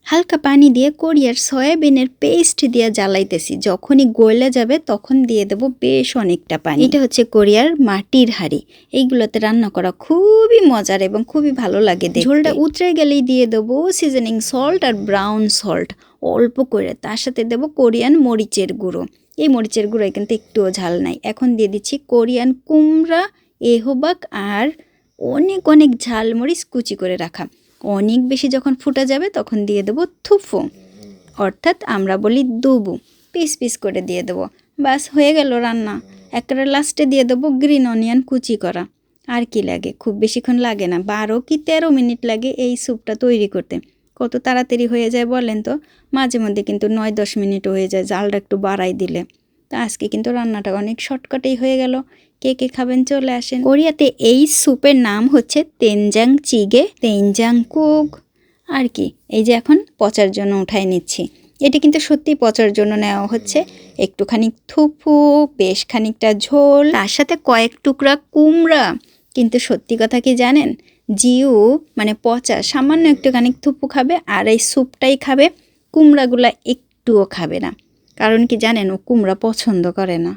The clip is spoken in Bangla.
হালকা পানি দিয়ে কোরিয়ার সয়াবিনের পেস্ট দিয়ে জ্বালাইতেছি। যখনই গলে যাবে তখন দিয়ে দেব বেশ অনেকটা পানি। এটা হচ্ছে কোরিয়ার মাটির হাঁড়ি। এইগুলোতে রান্না করা খুবই মজার এবং খুবই ভালো লাগে দেখতে। ঝোলটা উতরে গেলেই দিয়ে দেবো সিজনিং সল্ট আর ব্রাউন সল্ট অল্প করে। তার সাথে দেব কোরিয়ান মরিচের গুঁড়ো। এই মরিচের গুঁড়োয় কিন্তু একটুও ঝাল নাই। এখন দিয়ে দিচ্ছি কোরিয়ান কুমড়া, এহোবাক আর অনেক অনেক ঝাল মরিচ কুচি করে রাখা। অনেক বেশি যখন ফুটে যাবে তখন দিয়ে দেবো থুফু, অর্থাৎ আমরা বলি দুবু। পিস পিস করে দিয়ে দেবো। বাস হয়ে গেল রান্না। একেবারে লাস্টে দিয়ে দেবো গ্রিন অনিয়ন কুচি করা। আর কি লাগে, খুব বেশিক্ষণ লাগে না, 12 কি 13 মিনিট লাগে এই স্যুপটা তৈরি করতে। কত তাড়াতাড়ি হয়ে যায় বলেন তো। মাঝে মধ্যে কিন্তু 9-10 মিনিটও হয়ে যায় জালটা একটু বাড়াই দিলে। তা আজকে কিন্তু রান্নাটা অনেক শর্টকাটেই হয়ে গেল। কে কে খাবেন চলে আসেন। কোরিয়াতে এই স্যুপের নাম হচ্ছে তেনজাং চিগে, তেনজাং কুক। আর কি, এই যে এখন পচার জন্য উঠাই নিচ্ছি। এটা কিন্তু সত্যি পচার জন্য নেওয়া হচ্ছে। একটুখানি থুফু, বেশ খানিকটা ঝোল, তার সাথে কয়েক টুকরা কুমড়া। কিন্তু সত্যি কথা কি জানেন, জিউ মানে পচা সামান্য একটুখানি থুফু খাবে আর এই স্যুপটাই খাবে। কুমড়াগুলা একটুও খাবে না। কারণ কি জানেন, ও কুমড়া পছন্দ করে না।